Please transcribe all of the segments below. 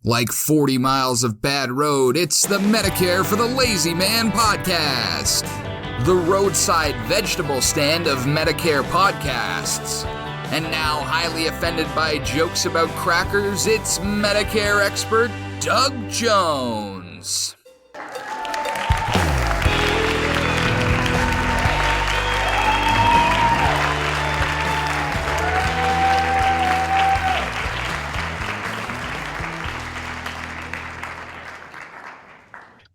Like 40 miles of bad road, it's the Medicare for the Lazy Man podcast. The roadside vegetable stand of Medicare podcasts. And now, highly offended by jokes about crackers, it's Medicare expert Doug Jones.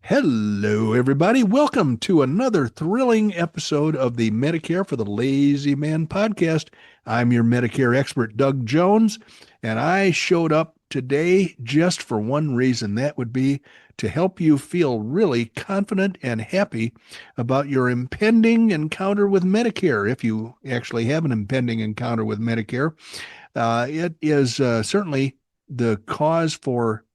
Hello, everybody. Welcome to another thrilling episode of the Medicare for the Lazy Man podcast. I'm your Medicare expert, Doug Jones, and I showed up today just for one reason. That would be to help you feel really confident and happy about your impending encounter with Medicare. If you actually have an impending encounter with Medicare, it is certainly the cause for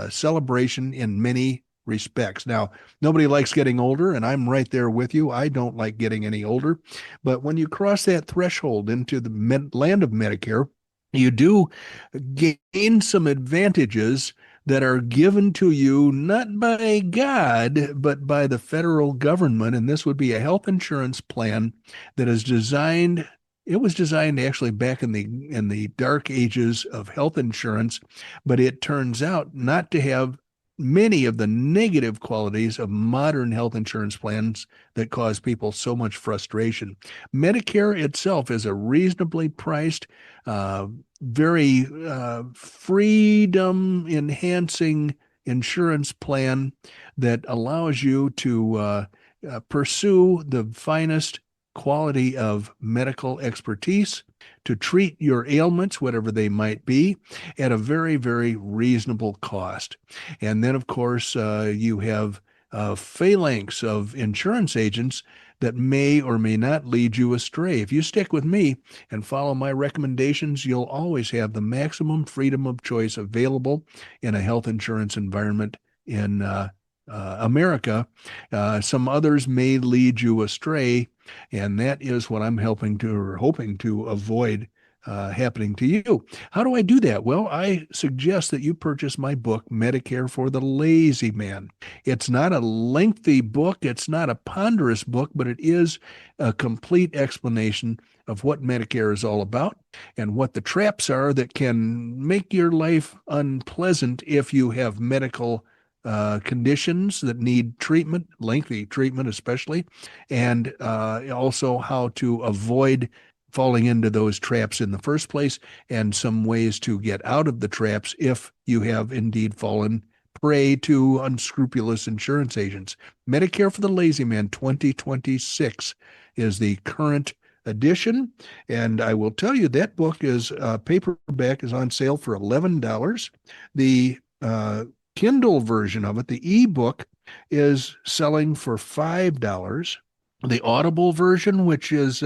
celebration in many respects. Now, nobody likes getting older, and I'm right there with you. I don't like getting any older. But when you cross that threshold into the land of Medicare, you do gain some advantages that are given to you not by God, but by the federal government. And this would be a health insurance plan that is designed. It was designed actually back in the dark ages of health insurance, but it turns out not to have many of the negative qualities of modern health insurance plans that cause people so much frustration. Medicare itself is a reasonably priced, very freedom-enhancing insurance plan that allows you to pursue the finest quality of medical expertise to treat your ailments, whatever they might be, at a very, very reasonable cost. And then, of course, you have phalanx of insurance agents that may or may not lead you astray. If you stick with me and follow my recommendations, you'll always have the maximum freedom of choice available in a health insurance environment in America. Some others may lead you astray, and that is what I'm hoping to avoid happening to you. How do I do that? Well, I suggest that you purchase my book, Medicare for the Lazy Man. It's not a lengthy book. It's not a ponderous book, but it is a complete explanation of what Medicare is all about and what the traps are that can make your life unpleasant if you have medical conditions that need treatment, lengthy treatment especially, and also how to avoid falling into those traps in the first place, and some ways to get out of the traps if you have indeed fallen prey to unscrupulous insurance agents. Medicare for the Lazy Man 2026 is the current edition, and I will tell you that book is paperback is on sale for $11. The Kindle version of it, the ebook, is selling for $5. The Audible version, which is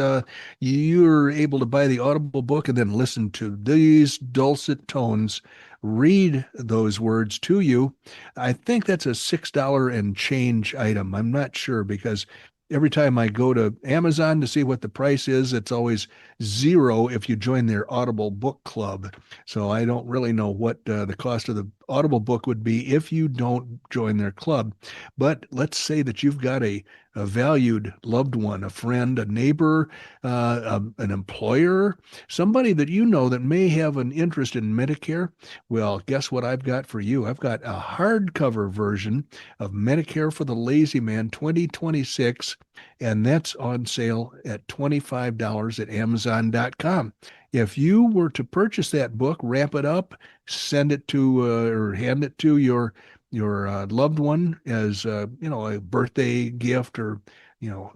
you're able to buy the Audible book and then listen to these dulcet tones read those words to you, I think that's a $6 and change item. I'm not sure, because every time I go to Amazon to see what the price is, it's always $0 if you join their Audible book club. So I don't really know what the cost of the Audible book would be if you don't join their club. But let's say that you've got a valued loved one, a friend, a neighbor, an employer, somebody that you know that may have an interest in Medicare. Well, guess what I've got for you? I've got a hardcover version of Medicare for the Lazy Man 2026, and that's on sale at $25 at Amazon.com. If you were to purchase that book, wrap it up, send it to or hand it to your loved one as a birthday gift, or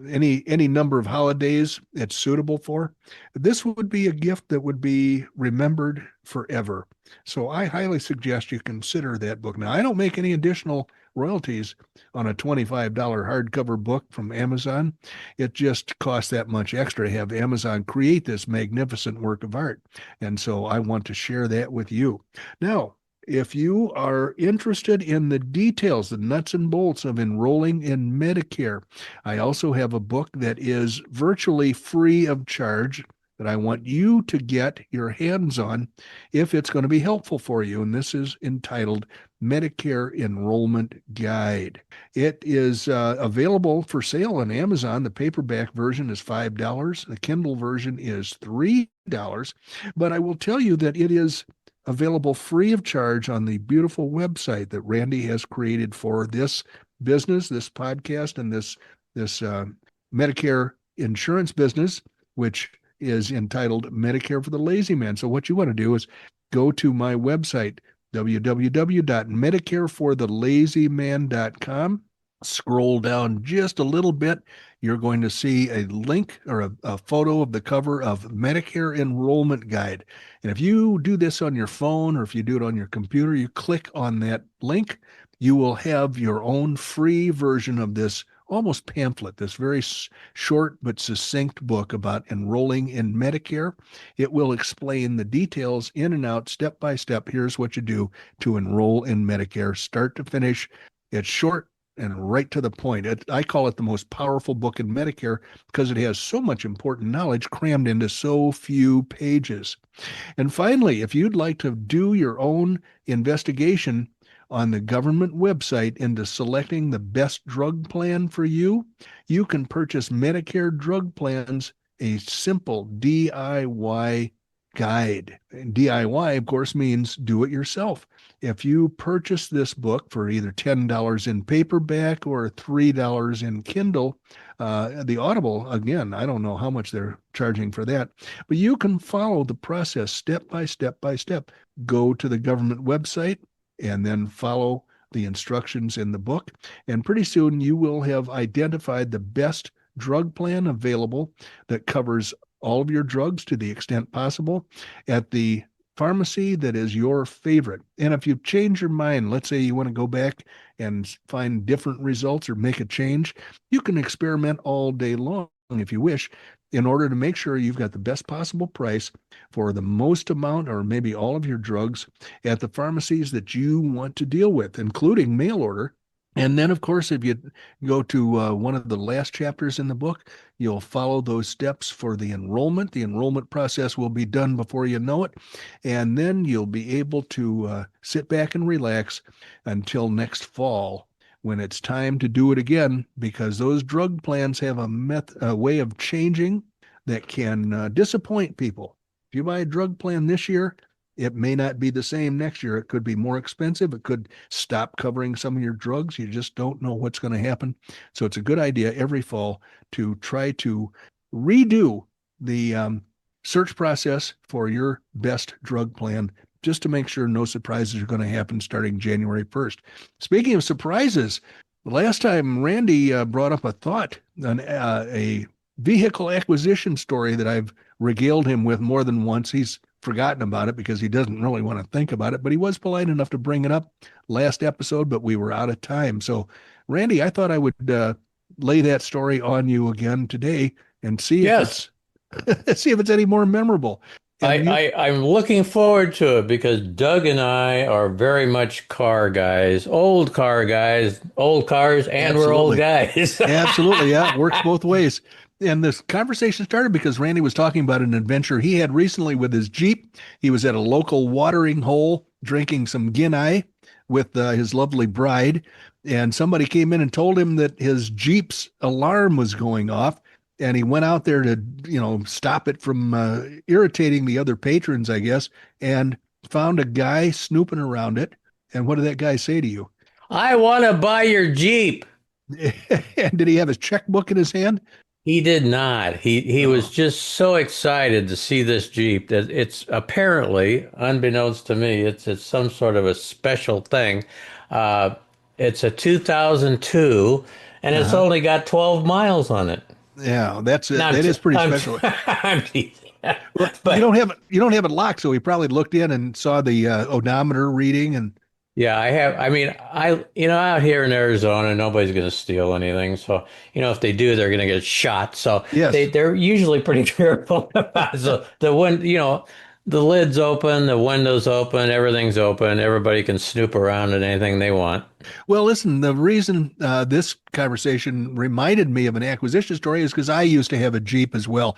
any number of holidays it's suitable for, this would be a gift that would be remembered forever. So I highly suggest you consider that book. Now, I don't make any additional royalties on a $25 hardcover book from Amazon. It just costs that much extra to have Amazon create this magnificent work of art. And so I want to share that with you. Now, if you are interested in the details, the nuts and bolts of enrolling in Medicare, I also have a book that is virtually free of charge that I want you to get your hands on if it's going to be helpful for you. And this is entitled Medicare Enrollment Guide. It is available for sale on Amazon. The paperback version is $5. The Kindle version is $3. But I will tell you that it is available free of charge on the beautiful website that Randy has created for this business, this podcast, and this Medicare insurance business, which is entitled Medicare for the Lazy Man. So what you want to do is go to my website, www.medicareforthelazyman.com. Scroll down just a little bit. You're going to see a link or a photo of the cover of Medicare Enrollment Guide. And if you do this on your phone or if you do it on your computer, you click on that link, you will have your own free version of this almost pamphlet, this very short but succinct book about enrolling in Medicare. It will explain the details in and out, step by step. Here's what you do to enroll in Medicare, start to finish. It's short and right to the point. I call it the most powerful book in Medicare because it has so much important knowledge crammed into so few pages. And finally, if you'd like to do your own investigation on the government website into selecting the best drug plan for you, you can purchase Medicare Drug Plans, a simple DIY guide. And DIY, of course, means do it yourself. If you purchase this book for either $10 in paperback or $3 in Kindle, the Audible, again, I don't know how much they're charging for that, but you can follow the process step by step by step. Go to the government website and then follow the instructions in the book. And pretty soon you will have identified the best drug plan available that covers all of your drugs to the extent possible at the pharmacy that is your favorite. And if you change your mind, let's say you want to go back and find different results or make a change, you can experiment all day long if you wish, in order to make sure you've got the best possible price for the most amount or maybe all of your drugs at the pharmacies that you want to deal with, including mail order. And then, of course, if you go to one of the last chapters in the book, you'll follow those steps for the enrollment. The enrollment process will be done before you know it. And then you'll be able to sit back and relax until next fall when it's time to do it again, because those drug plans have a way of changing that can disappoint people. If you buy a drug plan this year, it may not be the same next year. It could be more expensive. It could stop covering some of your drugs. You just don't know what's going to happen. So it's a good idea every fall to try to redo the search process for your best drug plan, just to make sure no surprises are going to happen starting January 1st. Speaking of surprises, the last time Randy brought up a thought, a vehicle acquisition story that I've regaled him with more than once. He's forgotten about it because he doesn't really want to think about it, but he was polite enough to bring it up last episode, but we were out of time. So, Randy, I thought I would lay that story on you again today and see if it's any more memorable. I'm looking forward to it because Doug and I are very much car guys, old cars, and we're old guys. Absolutely, yeah, it works both ways. And this conversation started because Randy was talking about an adventure he had recently with his Jeep. He was at a local watering hole drinking some Guinness with his lovely bride, and somebody came in and told him that his Jeep's alarm was going off. And he went out there to, stop it from irritating the other patrons, I guess, and found a guy snooping around it. And what did that guy say to you? I want to buy your Jeep. And did he have his checkbook in his hand? He did not. He was just so excited to see this Jeep that it's apparently, unbeknownst to me, it's some sort of a special thing. It's a 2002, and it's only got 12 miles on it. Yeah, that's it. That is pretty special. Well, but you don't have it locked, so he probably looked in and saw the odometer reading. And yeah, I have. I mean, out here in Arizona, nobody's going to steal anything. So if they do, they're going to get shot. So yes. they're usually pretty careful about it. So the lid's open, the window's open, everything's open. Everybody can snoop around at anything they want. Well, listen, the reason this conversation reminded me of an acquisition story is because I used to have a Jeep as well.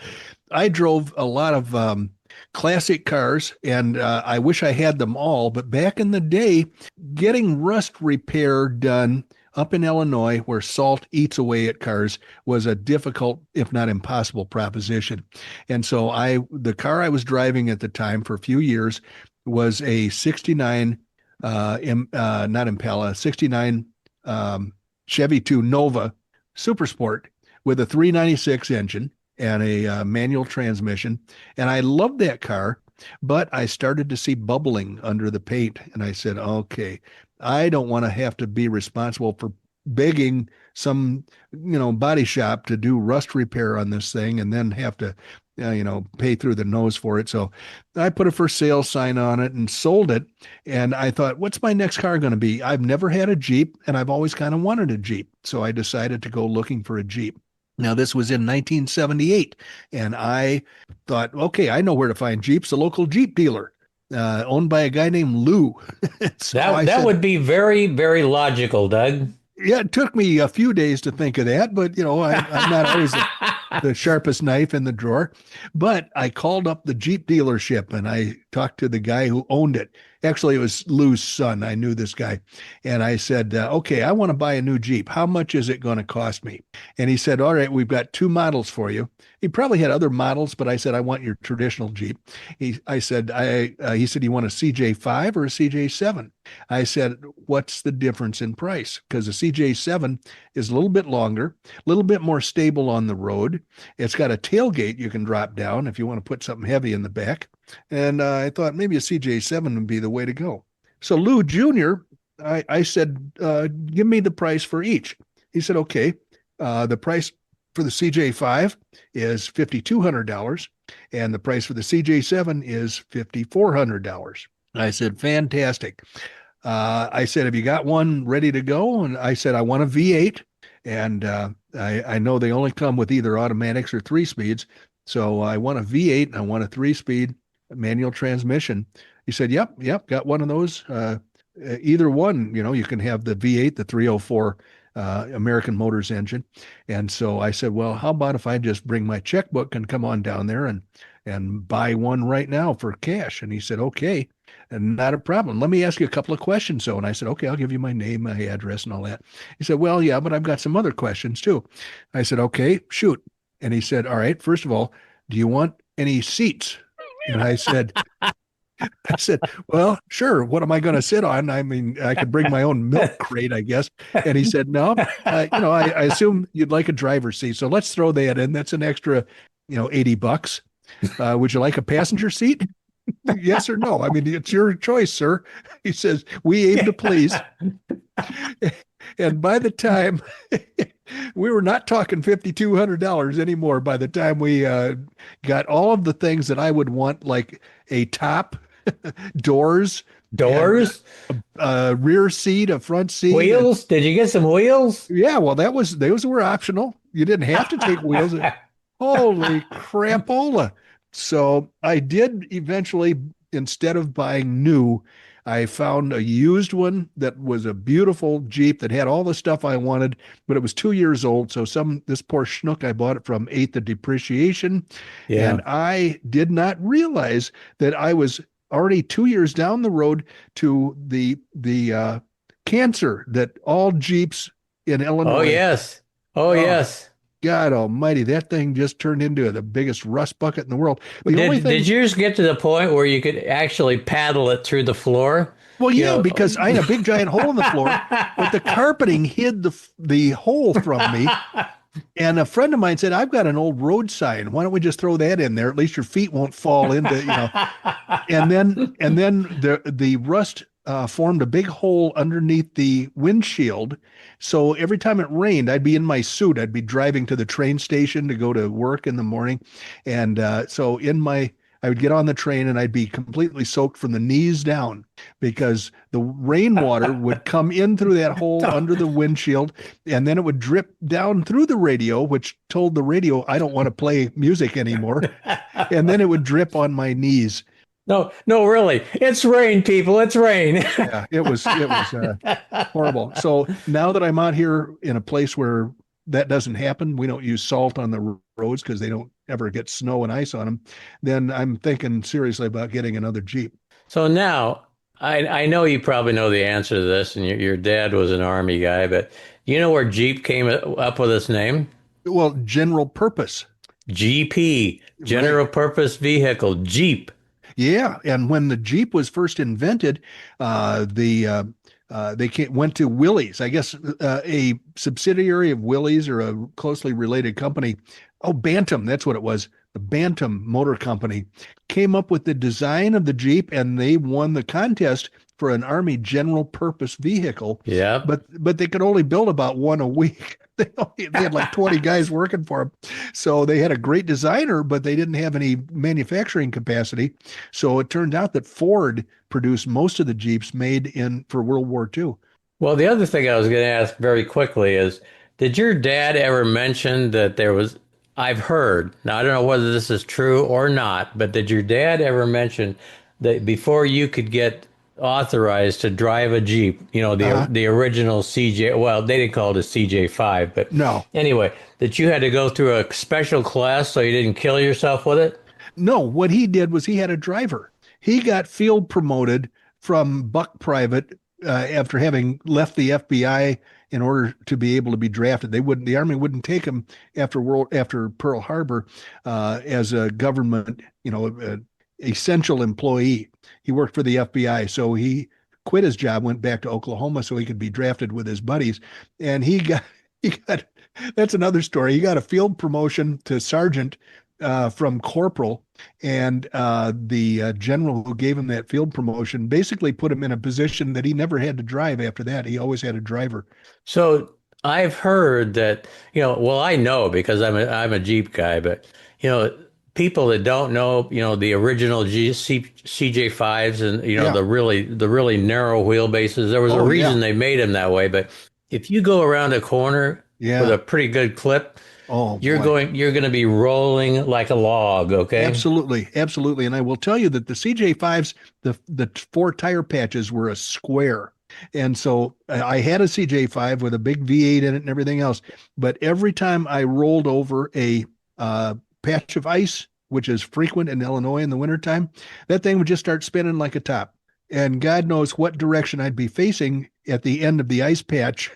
I drove a lot of classic cars, and I wish I had them all. But back in the day, getting rust repair done up in Illinois, where salt eats away at cars, was a difficult, if not impossible, proposition. And so the car I was driving at the time for a few years was a 69, not Impala, 69 Chevy 2 Nova Super Sport with a 396 engine and a manual transmission. And I loved that car, but I started to see bubbling under the paint. And I said, okay, I don't want to have to be responsible for begging some, body shop to do rust repair on this thing and then have to, pay through the nose for it. So I put a for sale sign on it and sold it. And I thought, what's my next car going to be? I've never had a Jeep, and I've always kind of wanted a Jeep. So I decided to go looking for a Jeep. Now, this was in 1978, and I thought, okay, I know where to find Jeeps, a local Jeep dealer owned by a guy named Lou. So that would be very, very logical, Doug. Yeah, it took me a few days to think of that, but, I'm not always the sharpest knife in the drawer. But I called up the Jeep dealership, and I talked to the guy who owned it. Actually, it was Lou's son. I knew this guy. And I said, okay, I want to buy a new Jeep. How much is it going to cost me? And he said, all right, we've got two models for you. He probably had other models, but I said, I want your traditional Jeep. He said, you want a CJ5 or a CJ7? I said, what's the difference in price? Because the CJ7 is a little bit longer, a little bit more stable on the road. It's got a tailgate you can drop down if you want to put something heavy in the back. And I thought maybe a CJ7 would be the way to go. So Lou Jr., I said, give me the price for each. He said, okay, the price for the CJ5 is $5,200, and the price for the CJ7 is $5,400. I said, fantastic. I said, have you got one ready to go? And I said, I want a V8, and I know they only come with either automatics or 3-speeds. So I want a V8 and I want a 3-speed manual transmission. He said, yep, got one of those. Either one, you can have the V8, the 304 American Motors engine. And so I said, well, how about if I just bring my checkbook and come on down there and buy one right now for cash? And he said, okay, and not a problem. Let me ask you a couple of questions. So, and I said, okay, I'll give you my name, my address, and all that. He said, well, yeah, but I've got some other questions too. I said, okay, shoot. And he said, all right, first of all, do you want any seats? And I said, well, sure. What am I going to sit on? I mean, I could bring my own milk crate, I guess. And he said, no, I assume you'd like a driver's seat. So let's throw that in. That's an extra, $80. Would you like a passenger seat? Yes or no? I mean, it's your choice, sir. He says, we aim to please. And by the time we were not talking $5,200 anymore, by the time we got all of the things that I would want, like a top, doors, a rear seat, a front seat, wheels. Did you get some wheels? Yeah, well, those were optional. You didn't have to take wheels. Holy crapola. So I did eventually, instead of buying new, I found a used one that was a beautiful Jeep that had all the stuff I wanted, but it was 2 years old. So this poor schnook I bought it from ate the depreciation. Yeah. And I did not realize that I was already 2 years down the road to the cancer that all Jeeps in Illinois. Oh, yes. God almighty, that thing just turned into the biggest rust bucket in the world. Did yours get to the point where you could actually paddle it through the floor? Well, yeah, because I had a big giant hole in the floor, but the carpeting hid the hole from me. And a friend of mine said, I've got an old road sign. Why don't we just throw that in there? At least your feet won't fall into, And then the rust formed a big hole underneath the windshield. So every time it rained, I'd be in my suit. I'd be driving to the train station to go to work in the morning. And so I would get on the train and I'd be completely soaked from the knees down because the rainwater would come in through that hole under the windshield, and then it would drip down through the radio, which told the radio, I don't want to play music anymore. And then it would drip on my knees. No, really. It's rain, people. It's rain. Yeah, it was horrible. So now that I'm out here in a place where that doesn't happen, we don't use salt on the roads because they don't ever get snow and ice on them, then I'm thinking seriously about getting another Jeep. So now, I know you probably know the answer to this, and your dad was an Army guy, but you know where Jeep came up with its name? Well, general purpose. GP, Right. General Purpose Vehicle, Jeep. Yeah, and when the Jeep was first invented, went to Willys. I guess a subsidiary of Willys or a closely related company. Oh, Bantam, that's what it was. The Bantam Motor Company came up with the design of the Jeep, and they won the contest for an Army general purpose vehicle. Yep. But they could only build about one a week. They had like 20 guys working for them. So they had a great designer, but they didn't have any manufacturing capacity. So it turned out that Ford produced most of the Jeeps made in for World War II. Well, the other thing I was going to ask very quickly is, did your dad ever mention that there was, I've heard, now I don't know whether this is true or not, but did your dad ever mention that before you could get authorized to drive a Jeep, Uh-huh. the original CJ, well, they didn't call it a CJ5, but No, anyway, that you had to go through a special class so you didn't kill yourself with it? no. What he did was he had a driver. He got field promoted from buck private after having left the FBI in order to be able to be drafted. The Army wouldn't take him after Pearl Harbor as a government, essential employee. He worked for the FBI, so he quit his job, went back to Oklahoma so he could be drafted with his buddies, and he got. That's another story. He got a field promotion to sergeant from corporal, and the general who gave him that field promotion basically put him in a position that he never had to drive after that. He always had a driver. So I've heard that, well, I know because I'm a Jeep guy, but people that don't know, the original CJ5s and Yeah. the really narrow wheelbases, there was a Oh, yeah. reason they made them that way. But if you go around a corner with Yeah. a pretty good clip, Oh, boy. you're going to be rolling like a log, okay? Absolutely. Absolutely. And I will tell you that the CJ5s, the four tire patches were a square. And so I had a CJ5 with a big V8 in it and everything else. But every time I rolled over a patch of ice, which is frequent in Illinois in the wintertime, that thing would just start spinning like a top. And God knows what direction I'd be facing at the end of the ice patch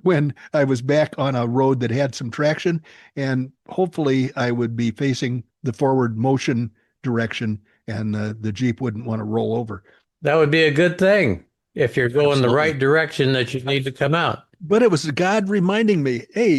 when I was back on a road that had some traction. And hopefully I would be facing the forward motion direction, and the Jeep wouldn't want to roll over. That would be a good thing if you're going the Absolutely. right direction that you need to come out. But it was God reminding me, hey,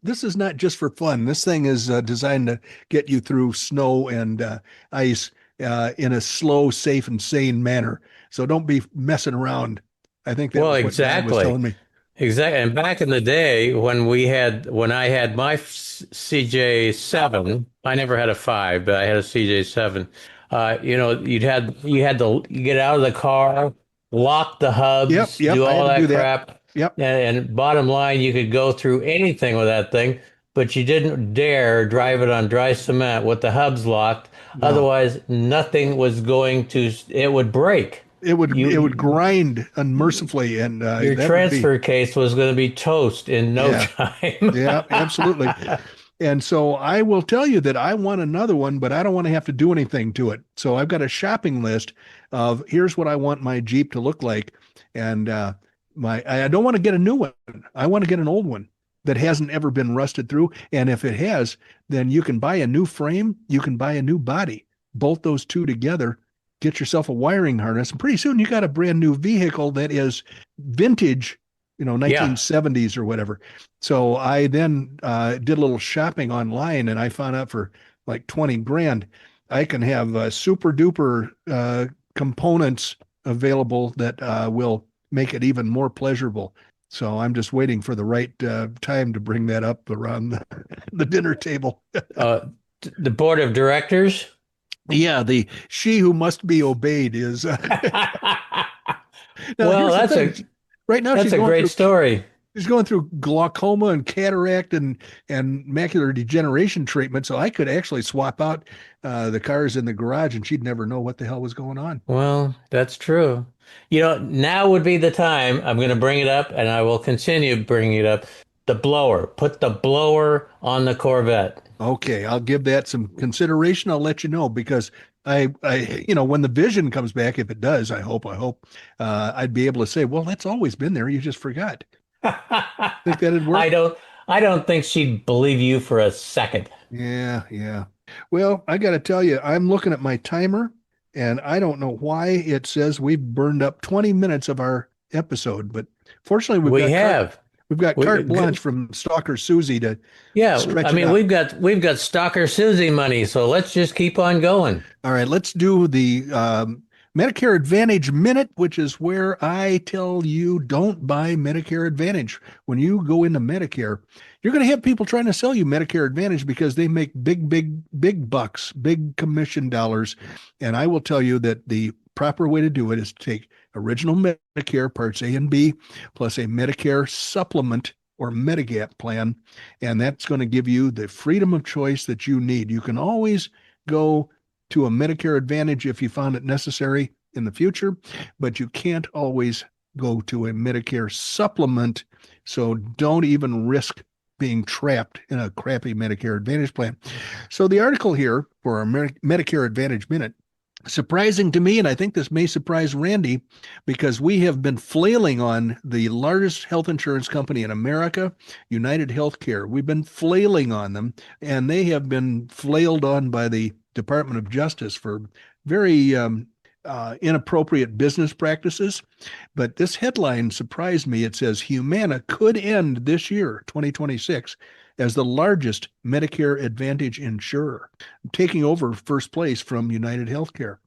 this is not just for fun. This thing is designed to get you through snow and ice in a slow, safe, and sane manner. So don't be messing around. I think that Well, was what God was exactly. telling me. Exactly. And back in the day when I had my CJ7, I never had a 5, but I had a CJ7. You had to get out of the car, lock the Yep, hubs, yep. do I had all to do that that. crap. Yep. And bottom line, you could go through anything with that thing, but you didn't dare drive it on dry cement with the hubs locked. No, Otherwise, nothing was going to, it would break. it would You, grind unmercifully, and your that would be, transfer case was going to be toast in no yeah, time. yeah, absolutely. And so I will tell you that I want another one, but I don't want to have to do anything to it. So I've got a shopping list of here's what I want my Jeep to look like, and I don't want to get a new one. I want to get an old one that hasn't ever been rusted through. And if it has, then you can buy a new frame, you can buy a new body, bolt those two together, get yourself a wiring harness, and pretty soon you got a brand new vehicle that is vintage, Yeah, 1970s or whatever. So I then did a little shopping online, and I found out for like 20 grand, I can have super duper components available that will make it even more pleasurable. So I'm just waiting for the right time to bring that up around the dinner table. uh, the board of directors. Yeah, the she who must be obeyed is. Now Well, here's the thing. Right now that's a great story. she's going through glaucoma and cataract and macular degeneration treatment. So I could actually swap out the cars in the garage, and she'd never know what the hell was going on. Well, that's true. Now would be the time. I'm going to bring it up, and I will continue bringing it up. The blower. Put the blower on the Corvette. Okay, I'll give that some consideration. I'll let you know because when the vision comes back, if it does, I'd be able to say, well, that's always been there. You just forgot. Think that'd I work? don't I don't think she'd believe you for a second. Yeah, yeah. Well, I got to tell you, I'm looking at my timer and I don't know why it says we've burned up 20 minutes of our episode, but fortunately We have. we've got We, carte blanche from Stalker Susie to yeah, I stretch it mean out. we've got Stalker Susie money, so let's just keep on going. All right, let's do the Medicare Advantage Minute, which is where I tell you don't buy Medicare Advantage. When you go into Medicare, you're going to have people trying to sell you Medicare Advantage because they make big, big, big bucks, big commission dollars. And I will tell you that the proper way to do it is to take original Medicare Parts A and B plus a Medicare supplement or Medigap plan, and that's going to give you the freedom of choice that you need. You can always go to a Medicare Advantage if you found it necessary in the future, but you can't always go to a Medicare supplement. So don't even risk being trapped in a crappy Medicare Advantage plan. So the article here for our Medicare Advantage Minute, surprising to me, and I think this may surprise Randy, because we have been flailing on the largest health insurance company in America, United Healthcare. We've been flailing on them, and they have been flailed on by the Department of Justice for very inappropriate business practices. But this headline surprised me. It says Humana could end this year, 2026, as the largest Medicare Advantage insurer, taking over first place from United Healthcare.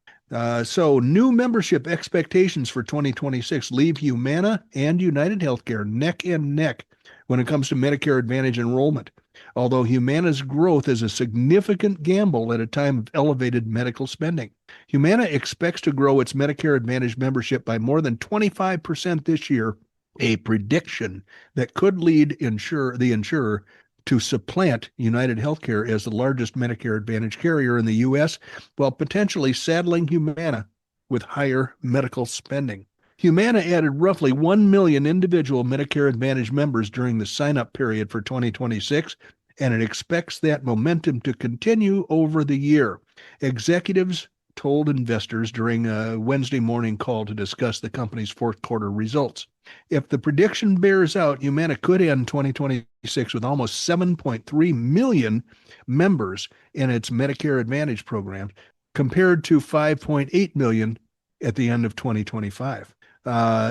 So new membership expectations for 2026 leave Humana and United Healthcare neck and neck when it comes to Medicare Advantage enrollment. Although Humana's growth is a significant gamble at a time of elevated medical spending. Humana expects to grow its Medicare Advantage membership by more than 25% this year, a prediction that could lead the insurer to supplant United Healthcare as the largest Medicare Advantage carrier in the U.S., while potentially saddling Humana with higher medical spending. Humana added roughly 1 million individual Medicare Advantage members during the sign-up period for 2026, and it expects that momentum to continue over the year. Executives told investors during a Wednesday morning call to discuss the company's fourth quarter results. If the prediction bears out, Humana could end 2026 with almost 7.3 million members in its Medicare Advantage program, compared to 5.8 million at the end of 2025.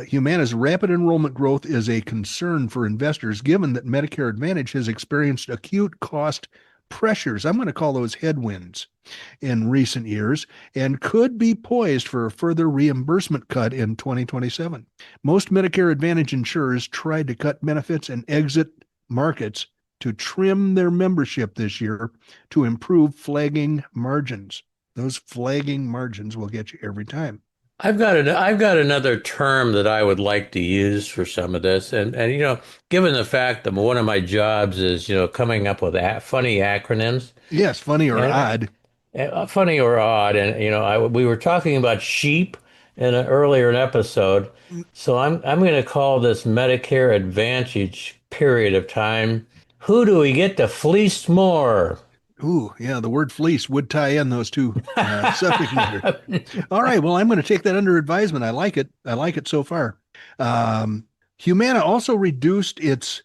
Humana's rapid enrollment growth is a concern for investors, given that Medicare Advantage has experienced acute cost pressures. I'm going to call those headwinds in recent years, and could be poised for a further reimbursement cut in 2027. Most Medicare Advantage insurers tried to cut benefits and exit markets to trim their membership this year to improve flagging margins. Those flagging margins will get you every time. I've got another term that I would like to use for some of this, and given the fact that one of my jobs is coming up with funny acronyms, Yes, funny or and odd. funny or odd, and we were talking about sheep in an earlier episode, so I'm going to call this Medicare Advantage period of time. Who do we get to fleece more? Ooh, yeah, the word fleece would tie in those two subject matters. All right, well, I'm going to take that under advisement. I like it. I like it so far. Um, Humana also reduced its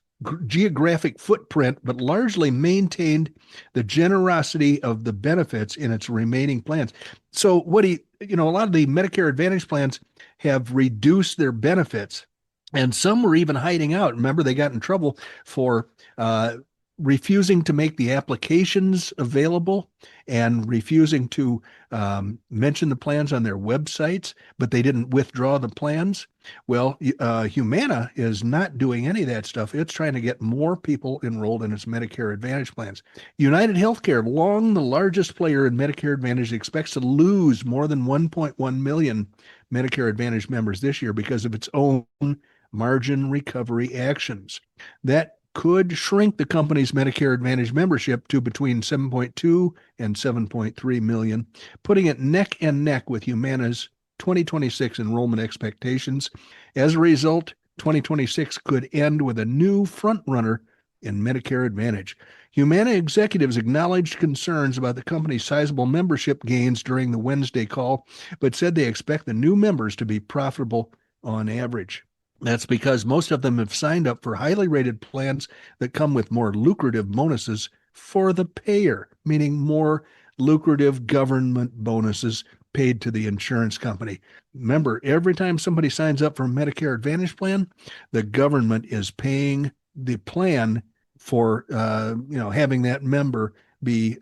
geographic footprint, but largely maintained the generosity of the benefits in its remaining plans. So, a lot of the Medicare Advantage plans have reduced their benefits, and some were even hiding out. Remember, they got in trouble for refusing to make the applications available and refusing to mention the plans on their websites, but they didn't withdraw the plans. Well, Humana is not doing any of that stuff. It's trying to get more people enrolled in its Medicare Advantage plans. United Healthcare, long the largest player in Medicare Advantage, expects to lose more than 1.1 million Medicare Advantage members this year because of its own margin recovery actions. That could shrink the company's Medicare Advantage membership to between 7.2 and 7.3 million, putting it neck and neck with Humana's 2026 enrollment expectations. As a result, 2026 could end with a new frontrunner in Medicare Advantage. Humana executives acknowledged concerns about the company's sizable membership gains during the Wednesday call, but said they expect the new members to be profitable on average. That's because most of them have signed up for highly rated plans that come with more lucrative bonuses for the payer, meaning more lucrative government bonuses paid to the insurance company. Remember, every time somebody signs up for a Medicare Advantage plan, the government is paying the plan for having that member be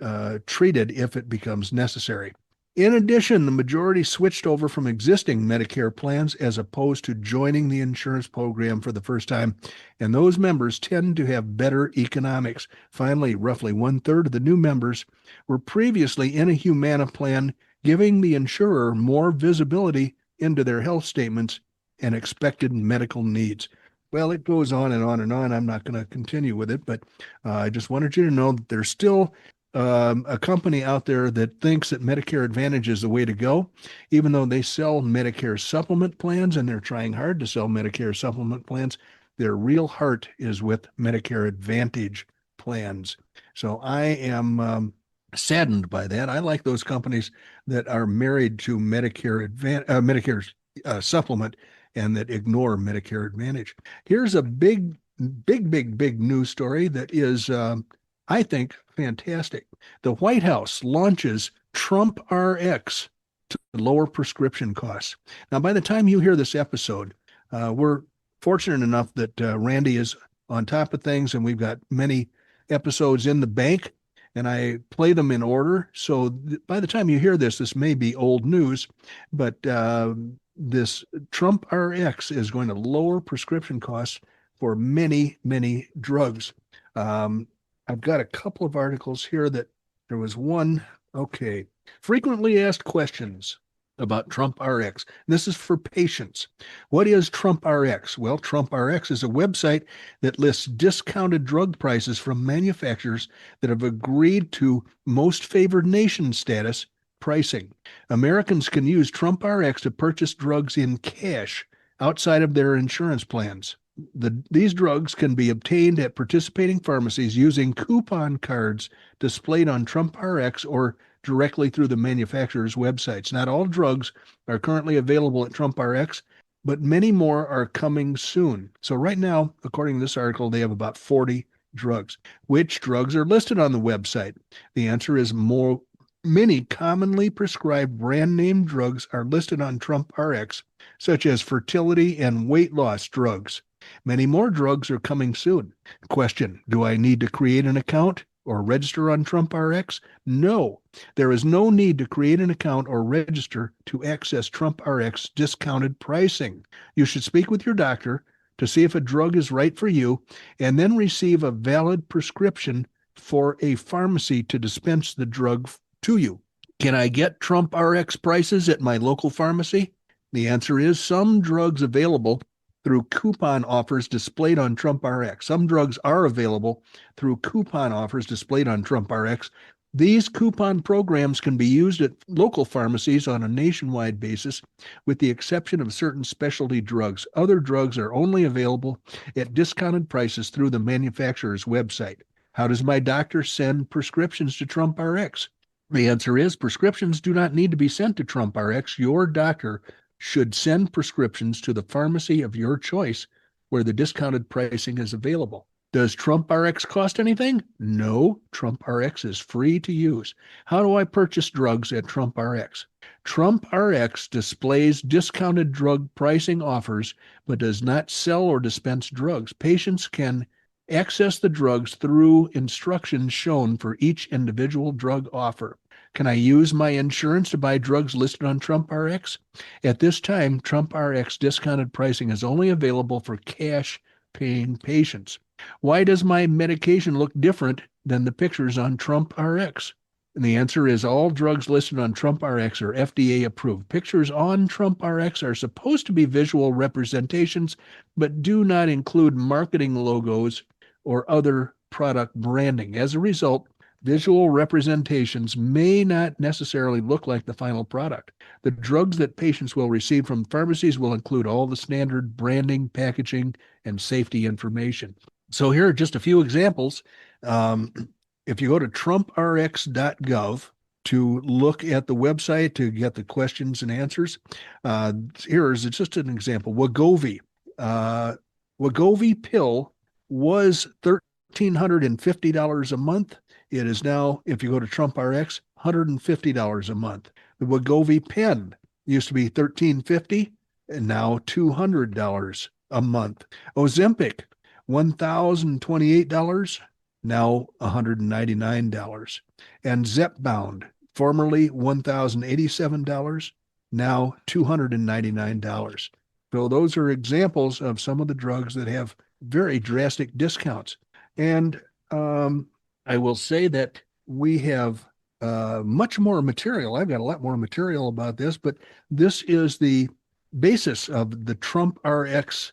treated if it becomes necessary. In addition, the majority switched over from existing Medicare plans as opposed to joining the insurance program for the first time, and those members tend to have better economics. Finally, roughly 1/3 of the new members were previously in a Humana plan, giving the insurer more visibility into their health statements and expected medical needs. Well, it goes on and on and on. I'm not going to continue with it, but I just wanted you to know that there's still a company out there that thinks that Medicare Advantage is the way to go, even though they sell Medicare supplement plans and they're trying hard to sell Medicare supplement plans. Their real heart is with Medicare Advantage plans. So I am saddened by that. I like those companies that are married to Medicare supplement and that ignore Medicare Advantage. Here's a big news story that is, I think, fantastic. The White House launches Trump RX to lower prescription costs. Now, by the time you hear this episode, we're fortunate enough that Randy is on top of things, and we've got many episodes in the bank, and I play them in order. So by the time you hear this, this may be old news, but this Trump RX is going to lower prescription costs for many, many drugs. I've got a couple of articles here that there was one. Okay. Frequently asked questions about Trump RX. This is for patients. What is Trump RX? Well, Trump RX is a website that lists discounted drug prices from manufacturers that have agreed to most favored nation status pricing. Americans can use Trump RX to purchase drugs in cash outside of their insurance plans. These drugs can be obtained at participating pharmacies using coupon cards displayed on Trump RX or directly through the manufacturer's websites. Not all drugs are currently available at Trump RX, but many more are coming soon. So right now, according to this article, they have about 40 drugs. Which drugs are listed on the website? The answer is more. Many commonly prescribed brand name drugs are listed on Trump RX, such as fertility and weight loss drugs. Many more drugs are coming soon. Question: do I need to create an account or register on Trump RX? No, there is no need to create an account or register to access Trump RX discounted pricing. You should speak with your doctor to see if a drug is right for you and then receive a valid prescription for a pharmacy to dispense the drug to you. Can I get Trump RX prices at my local pharmacy? The answer is some drugs available through coupon offers displayed on Trump RX. Some drugs are available through coupon offers displayed on Trump RX. These coupon programs can be used at local pharmacies on a nationwide basis, with the exception of certain specialty drugs. Other drugs are only available at discounted prices through the manufacturer's website. How does my doctor send prescriptions to Trump RX? The answer is prescriptions do not need to be sent to Trump RX. Your doctor should send prescriptions to the pharmacy of your choice where the discounted pricing is available. Does Trump RX cost anything? No, Trump RX is free to use. How do I purchase drugs at Trump RX? Trump RX displays discounted drug pricing offers, but does not sell or dispense drugs. Patients can access the drugs through instructions shown for each individual drug offer. Can I use my insurance to buy drugs listed on Trump RX? At this time, Trump RX discounted pricing is only available for cash-paying patients. Why does my medication look different than the pictures on Trump RX? And the answer is all drugs listed on Trump RX are FDA approved. Pictures on Trump RX are supposed to be visual representations, but do not include marketing logos or other product branding. As a result, visual representations may not necessarily look like the final product. The drugs that patients will receive from pharmacies will include all the standard branding, packaging, and safety information. So here are just a few examples. Um, if you go to trumprx.gov to look at the website to get the questions and answers, here's just an example. Wegovy. Wegovy pill was $1,350 a month. It is now, if you go to TrumpRx, $150 a month. The Wegovy pen used to be $1,350 and now $200 a month. Ozempic, $1,028, now $199. And Zepbound, formerly $1,087, now $299. So those are examples of some of the drugs that have very drastic discounts. And I will say that we have much more material. I've got a lot more material about this, but this is the basis of the Trump RX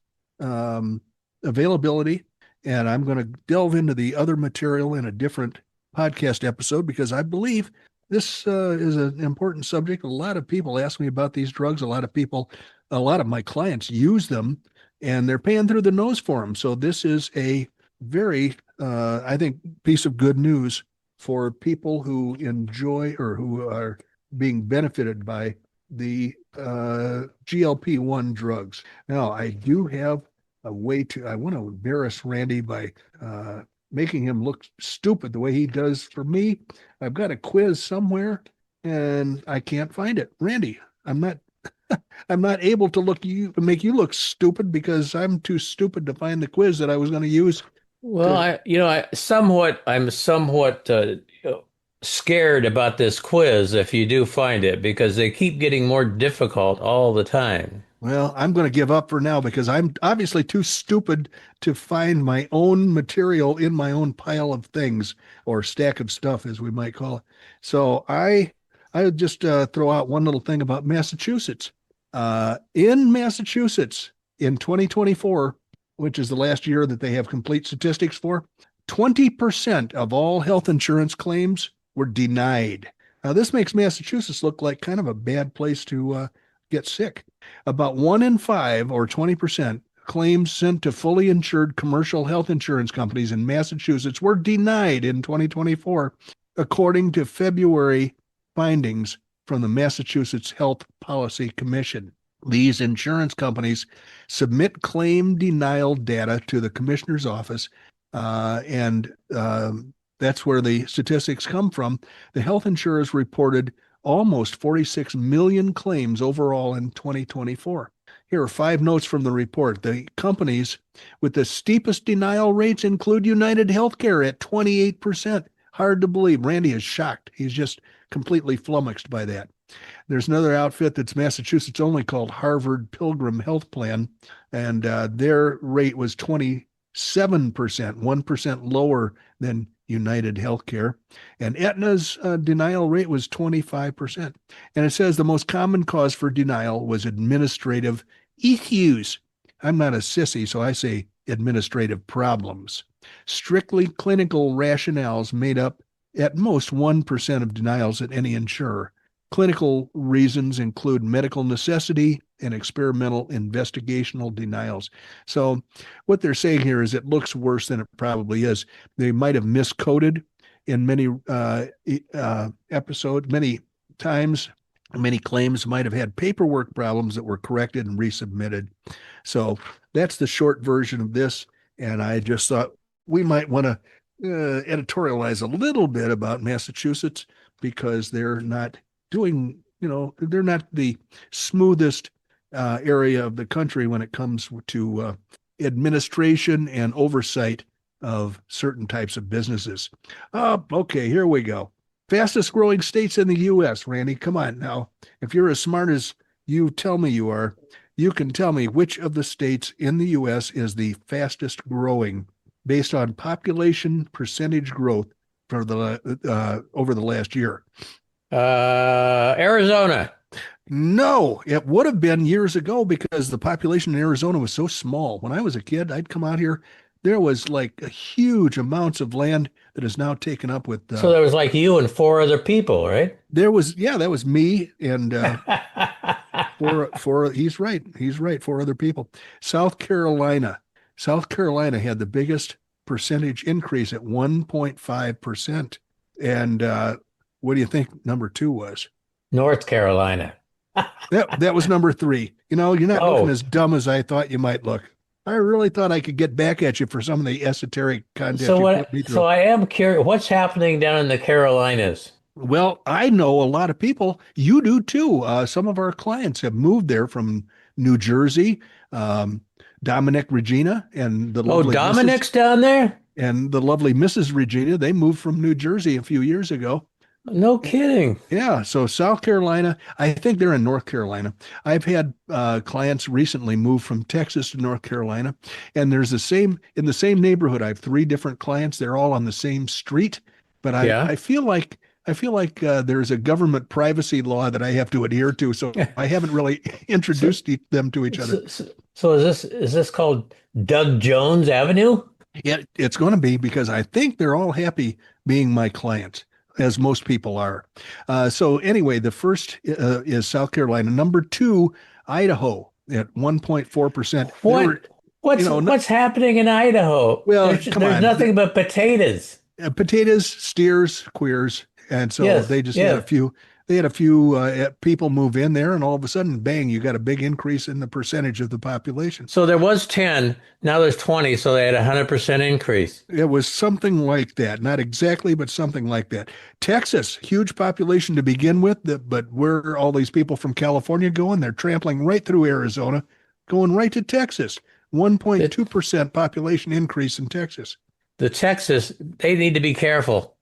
availability. And I'm going to delve into the other material in a different podcast episode because I believe this is an important subject. A lot of people ask me about these drugs. A lot of my clients use them and they're paying through the nose for them. So this is a very, I think, piece of good news for people who enjoy or who are being benefited by the GLP-1 drugs. Now, I do have a way I want to embarrass Randy by making him look stupid the way he does for me. I've got a quiz somewhere and I can't find it. Randy, I'm not able to make you look stupid because I'm too stupid to find the quiz that I was going to use. Well, I'm somewhat scared about this quiz if you do find it because they keep getting more difficult all the time. Well, I'm going to give up for now because I'm obviously too stupid to find my own material in my own pile of things or stack of stuff, as we might call it. So I would just throw out one little thing about Massachusetts. In Massachusetts in 2024, which is the last year that they have complete statistics for, 20% of all health insurance claims were denied. Now, this makes Massachusetts look like kind of a bad place to get sick. About 1 in 5, or 20%, claims sent to fully insured commercial health insurance companies in Massachusetts were denied in 2024, according to February findings from the Massachusetts Health Policy Commission. These insurance companies submit claim denial data to the commissioner's office, and that's where the statistics come from. The health insurers reported almost 46 million claims overall in 2024. Here are 5 notes from the report. The companies with the steepest denial rates include United Healthcare at 28%. Hard to believe. Randy is shocked. He's just completely flummoxed by that. There's another outfit that's Massachusetts only called Harvard Pilgrim Health Plan, and their rate was 27%, 1% lower than United Healthcare. And Aetna's denial rate was 25%. And it says the most common cause for denial was administrative issues. I'm not a sissy, so I say administrative problems. Strictly clinical rationales made up at most 1% of denials at any insurer. Clinical reasons include medical necessity and experimental investigational denials. So what they're saying here is it looks worse than it probably is. They might have miscoded in many episodes, many times. Many claims might have had paperwork problems that were corrected and resubmitted. So that's the short version of this. And I just thought we might want to editorialize a little bit about Massachusetts because they're not doing, they're not the smoothest area of the country when it comes to administration and oversight of certain types of businesses. Okay, here we go. Fastest growing states in the U.S., Randy. Come on now. If you're as smart as you tell me you are, you can tell me which of the states in the U.S. is the fastest growing based on population percentage growth for the over the last year. Arizona. No, it would have been years ago because the population in Arizona was so small. When I was a kid, I'd come out here. There was like a huge amounts of land that is now taken up with. So there was like you and 4 other people, right? There was, that was me and four. He's right. 4 other people. South Carolina had the biggest percentage increase at 1.5%. And what do you think number 2 was? North Carolina. That was number 3. You're not looking Oh, as dumb as I thought you might look. I really thought I could get back at you for some of the esoteric content so you what? put me So through. I am curious. What's happening down in the Carolinas? Well, I know a lot of people. You do too. Some of our clients have moved there from New Jersey. Um, Dominic Regina and the Oh, lovely Mrs. Dominic's down there? Regina, they moved from New Jersey a few years ago. No kidding. Yeah, so South Carolina, I think they're in North Carolina. I've had clients recently move from Texas to North Carolina, and there's in the same neighborhood. I have 3 different clients. They're all on the same street, but Yeah. I feel like there's a government privacy law that I have to adhere to, so I haven't really So, introduced them to each other. so is this called Doug Jones Avenue? It's going to be because I think they're all happy being my clients, as most people are. So anyway, the first is South Carolina. Number 2, Idaho at 1.4%. They What were, what's happening in Idaho? well, come There's on, nothing but potatoes. potatoes, steers, queers, and so Yes, they just had a yes. few. They had a few people move in there, and all of a sudden, bang! You got a big increase in the percentage of the population. So there was 10, now there's 20, so they had a 100% increase. It was something like that. Not exactly, but something like that. Texas, huge population to begin with, but where are all these people from California going? They're trampling right through Arizona, going right to Texas. The, 1.2% population increase in Texas. the Texas, they need to be careful.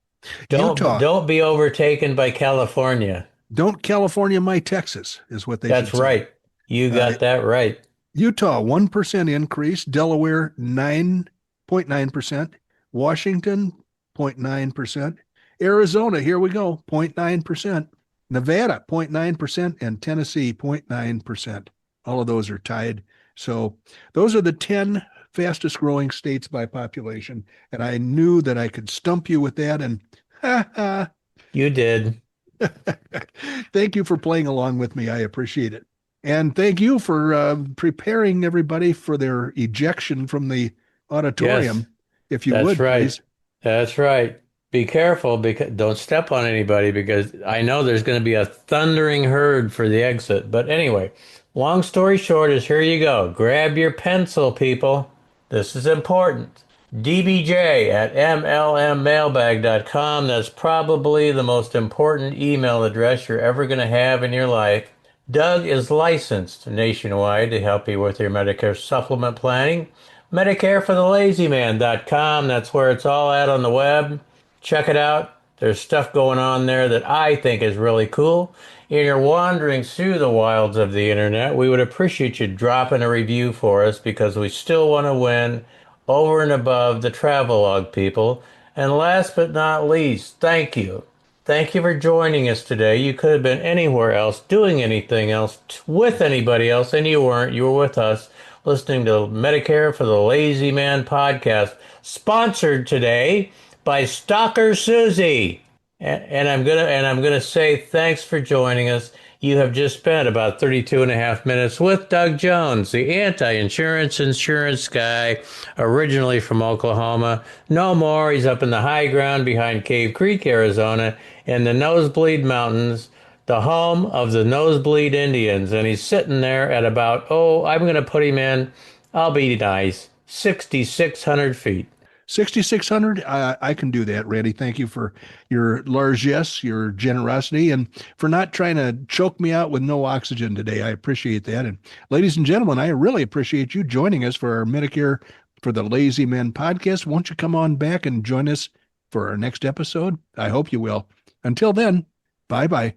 Don't Utah, don't be overtaken by California. don't California my Texas, is what they That's should say. right. You Uh, got that right. Utah, 1% increase. Delaware, 9.9%. Washington, 0.9%. Arizona, here we go, 0.9%. Nevada, 0.9%. And Tennessee, 0.9%. All of those are tied. So those are the 10 fastest growing states by population. And I knew that I could stump you with that. And You did. thank you for playing along with me. I appreciate it. And thank you for preparing everybody for their ejection from the Yes, auditorium, if you that's would, right. please. That's right. Be careful because don't step on anybody because I know there's going to be a thundering herd for the exit. But anyway, long story short is here you go. Grab your pencil, people. This is important. DBJ at mlmmailbag.com. That's probably the most important email address you're ever going to have in your life. Doug is licensed nationwide to help you with your Medicare supplement planning. MedicareForTheLazyMan.com. That's where it's all at on the web. Check it out. There's stuff going on there that I think is really cool. And you're wandering through the wilds of the internet, we would appreciate you dropping a review for us because we still want to win over and above the travelogue people. And last but not least, thank you. Thank you for joining us today. You could have been anywhere else, doing anything else, with anybody else, and you weren't. You were with us, listening to Medicare for the Lazy Man podcast, sponsored today by Stalker Susie. And I'm gonna say thanks for joining us. You have just spent about 32 and a half minutes with Doug Jones, the anti-insurance insurance guy, originally from Oklahoma. No more. He's up in the high ground behind Cave Creek, Arizona, in the Nosebleed Mountains, the home of the Nosebleed Indians. And he's sitting there at about, I'm going to put him in, I'll be nice, 6,600 feet. 6,600, I can do that, Randy. Thank you for your largesse, your generosity, and for not trying to choke me out with no oxygen today. I appreciate that. And ladies and gentlemen, I really appreciate you joining us for our Medicare for the Lazy Men podcast. Won't you come on back and join us for our next episode? I hope you will. Until then, bye-bye.